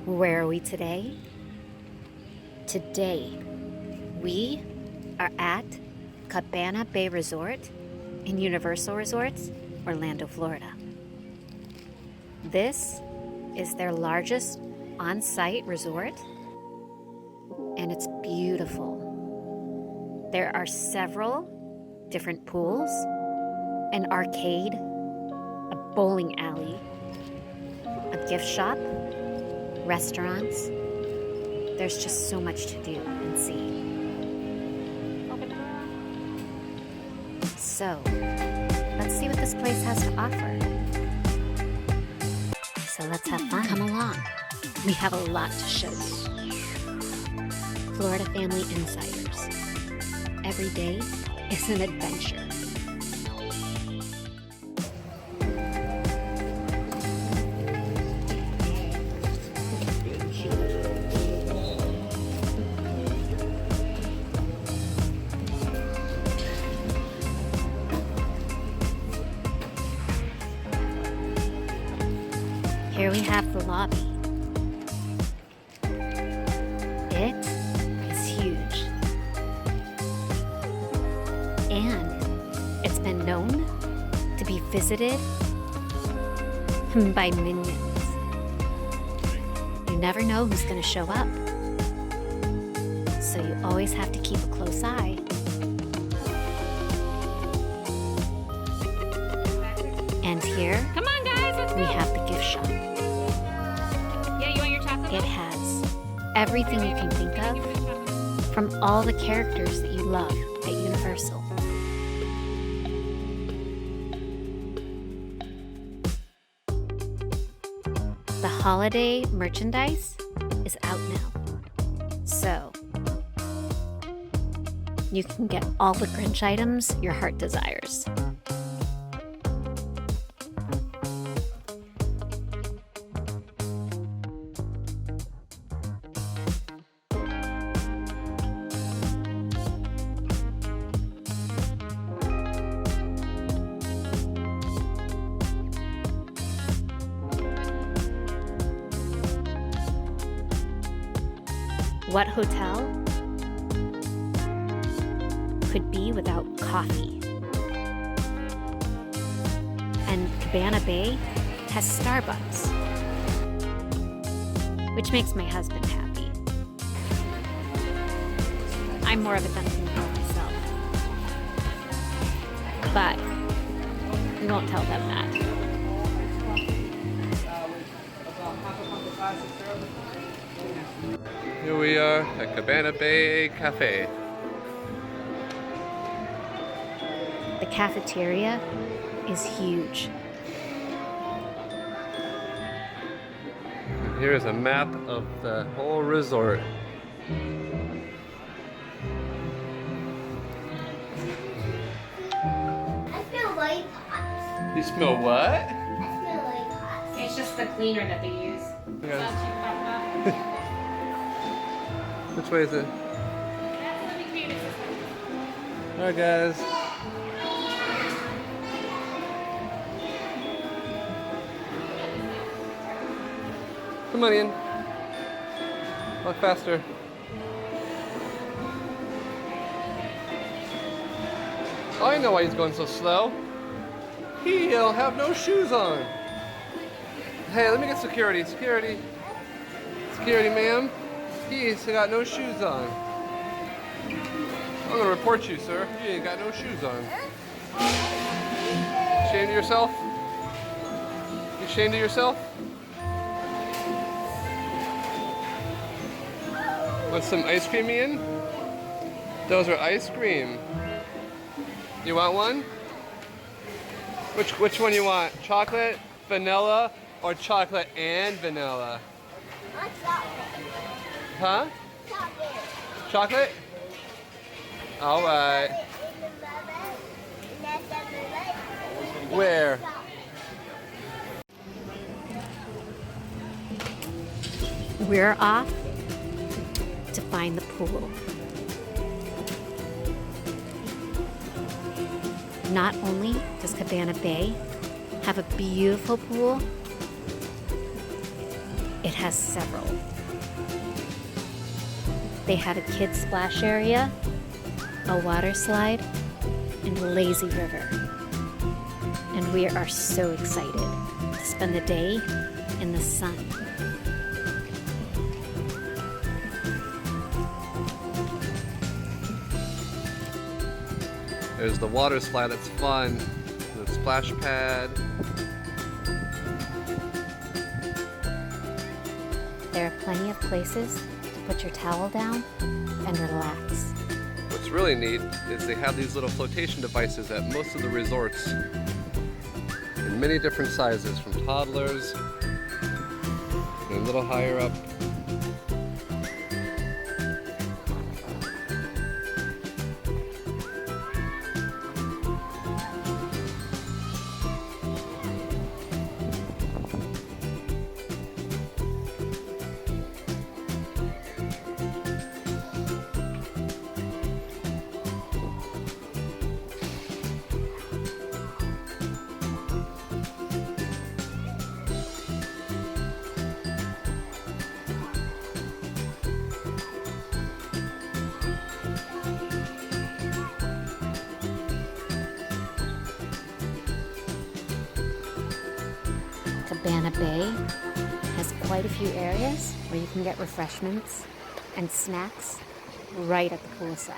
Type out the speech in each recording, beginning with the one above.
Where are we today? Today, we are at Cabana Bay Resort in Universal Resorts, Orlando, Florida. This is their largest on-site resort, and it's beautiful. There are several different pools, an arcade, a bowling alley, a gift shop, restaurants. There's just so much to do and see. So, let's see what this place has to offer. So let's have fun. Come along. We have a lot to show you. Florida Family Insiders. Every day is an adventure. Here we have the lobby. It is huge. And it's been known to be visited by minions. You never know who's going to show up. So you always have to keep a close eye. And here, Come on, guys, let's go. we have the gift shop. Yeah, you want your chocolate? It has everything you can think of from all the characters that you love at Universal. The holiday merchandise is out now. So, you can get all the Grinch items your heart desires. What hotel could be without coffee? And Cabana Bay has Starbucks, which makes my husband happy. I'm more of a Dunkin' girl myself, but we won't tell them that. Here we are at Cabana Bay Cafe. The cafeteria is huge. Here is a map of the whole resort. I smell lollipops. You smell what? I smell lollipops. It's just the cleaner that they use. Yeah. That's what you talk Which way is it? about. That's the computer system. Alright guys. Come on in. Walk faster. Oh, I know why he's going so slow. He'll have no shoes on. Hey, let me get security. Security. Security, ma'am. He's got no shoes on. I'm gonna report you, sir. You ain't got no shoes on. Ashamed of yourself? You ashamed of yourself? Want some ice cream, Ian? Those are ice cream. You want one? Which one you want? Chocolate, vanilla, or chocolate and vanilla? What's that? Huh? Chocolate. Chocolate? Alright. Where? We're off to find the pool. Not only does Cabana Bay have a beautiful pool, It has several. They have a kids splash area, a water slide, and a lazy river. And we are so excited to spend the day in the sun. There's the water slide, it's fun. The splash pad. There are plenty of places to put your towel down and relax. What's really neat is they have these little flotation devices at most of the resorts in many different sizes, from toddlers and a little higher up. Cabana Bay has quite a few areas where you can get refreshments and snacks right at the poolside.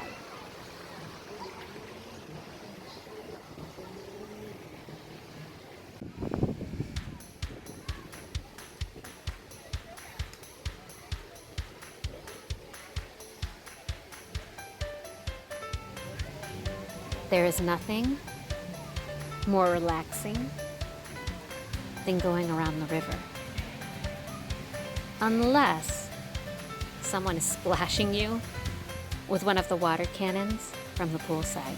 There is nothing more relaxing than going around the river. Unless someone is splashing you with one of the water cannons from the poolside.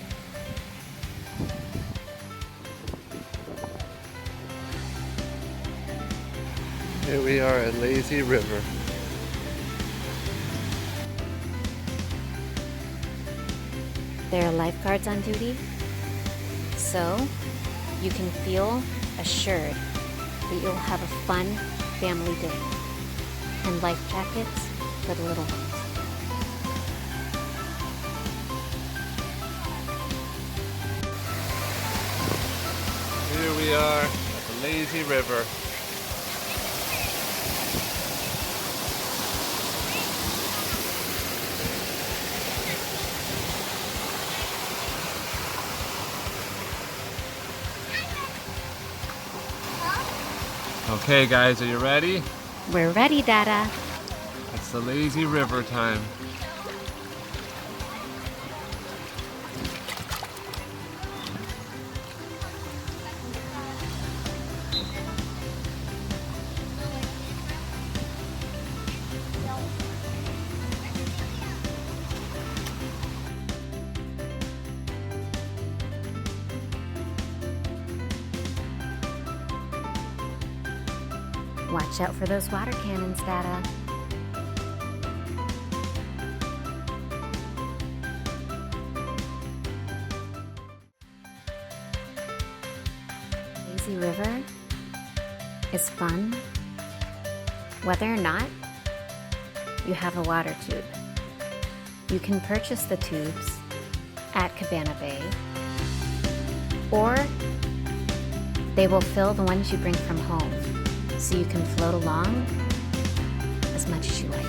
Here we are at Lazy River. There are lifeguards on duty, so you can feel assured that you'll have a fun family day, and life jackets for the little ones. Here we are at the Lazy River. Okay guys, are you ready? We're ready, Dada. It's the Lazy River time. Watch out for those water cannons, Dada. Lazy River is fun, whether or not you have a water tube. You can purchase the tubes at Cabana Bay, or they will fill the ones you bring from home, so you can float along as much as you like.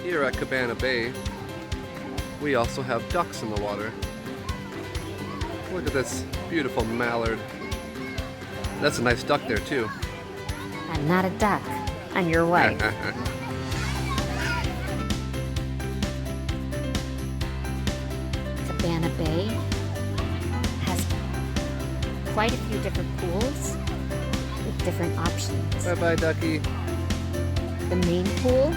Here at Cabana Bay, we also have ducks in the water. Look at this beautiful mallard. That's a nice duck there too. I'm not a duck. I'm your wife. Cabana Bay has quite a few different pools with different options. Bye-bye, ducky. The main pool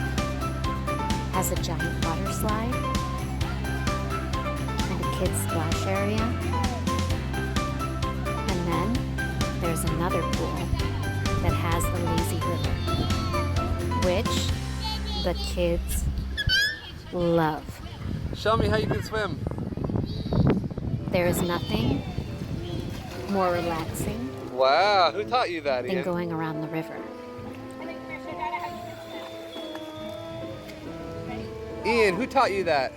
has a giant water slide and a kids splash area. And then there's another pool that has a lazy river, which the kids love. Show me how you can swim. There is nothing more relaxing Wow, who taught you that, than Ian? going around the river. Ian, who taught you that?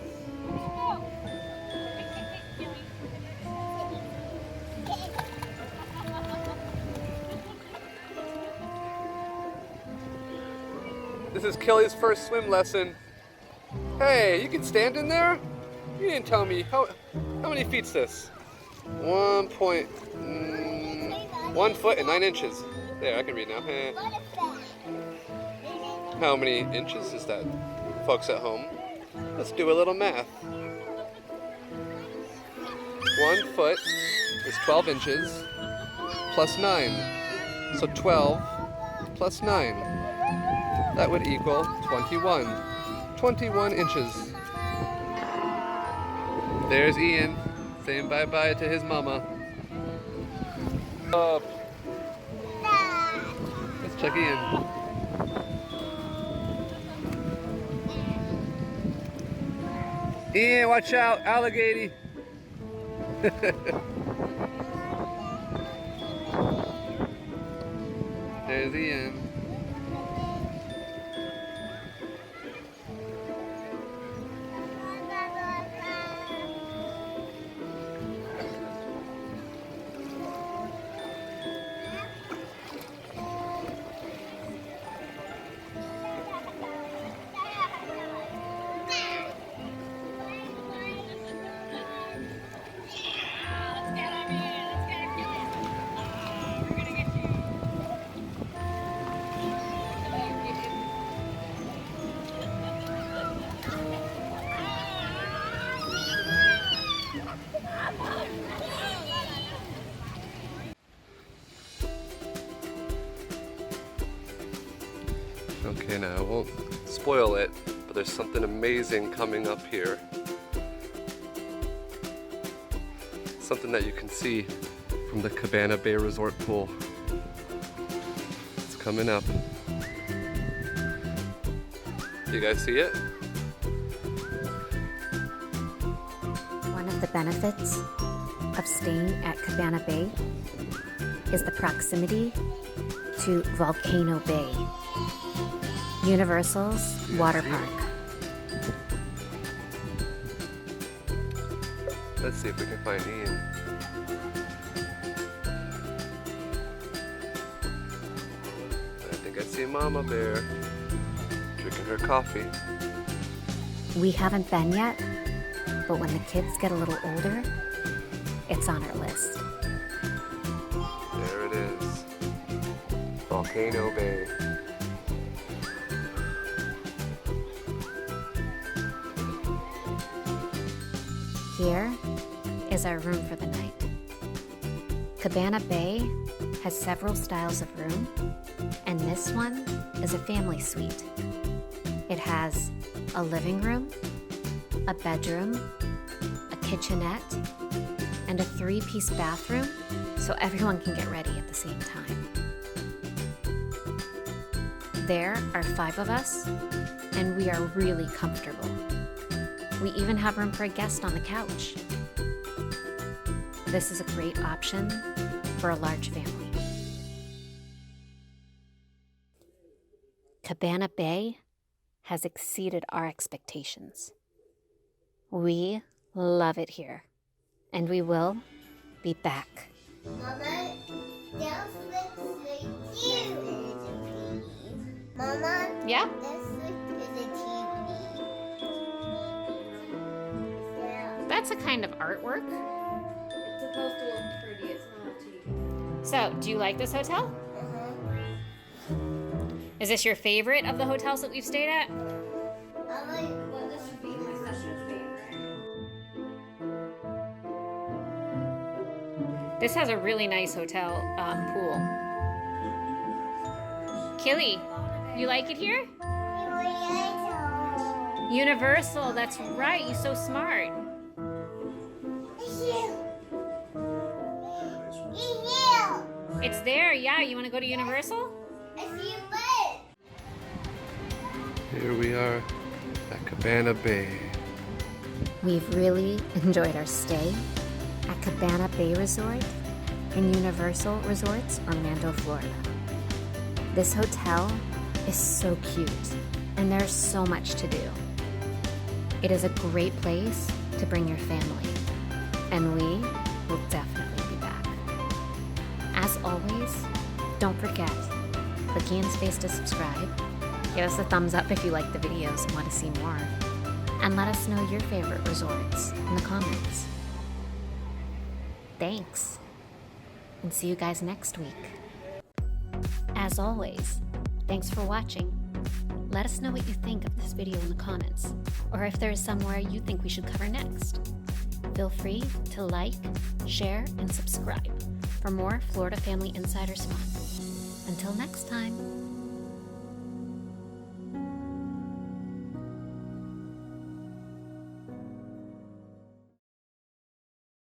This is Kelly's first swim lesson. Hey, you can stand in there? You didn't tell me. How many feet's this? 1 foot and 9 inches. There, I can read now. What is that? How many inches is that, folks at home? Let's do a little math. 1 foot is 12 inches plus 9. So 12 plus 9. That would equal 21. 21 inches. There's Ian saying bye-bye to his mama. Up. Let's check Ian. Ian, watch out, alligator. There's Ian. Okay, now I won't spoil it, but there's something amazing coming up here. Something that you can see from the Cabana Bay Resort pool. It's coming up. You guys see it? One of the benefits of staying at Cabana Bay is the proximity to Volcano Bay, Universal's water park. Let's see if we can find Ian. I think I see Mama Bear drinking her coffee. We haven't been yet, but when the kids get a little older, it's on our list. There it is. Volcano Bay. Here is our room for the night. Cabana Bay has several styles of room, and this one is a family suite. It has a living room, a bedroom, a kitchenette, and a 3-piece bathroom, so everyone can get ready at the same time. There are 5 of us, and we are really comfortable. We even have room for a guest on the couch. This is a great option for a large family. Cabana Bay has exceeded our expectations. We love it here, and we will be back. Mama, that looks like you. Mama, Yeah? this looks like a TV. That's a kind of artwork. It's supposed to look pretty, it's not a TV. So, do you like this hotel? Is this your favorite of the hotels that we've stayed at? I like Well, this would be my second favorite. This has a really nice hotel pool. Killy, you like it here? Universal, that's right. You're so smart. It's there, yeah. You want to go to Universal? Here we are at Cabana Bay. We've really enjoyed our stay at Cabana Bay Resort in Universal Resorts, Orlando, Florida. This hotel is so cute, and there's so much to do. It is a great place to bring your family, and we will definitely be back. As always, don't forget, click Ian's face to subscribe, give us a thumbs up if you like the videos and want to see more, and let us know your favorite resorts in the comments. Thanks, and see you guys next week. As always, thanks for watching. Let us know what you think of this video in the comments, or if there is somewhere you think we should cover next. Feel free to like, share, and subscribe for more Florida Family Insiders fun. Until next time.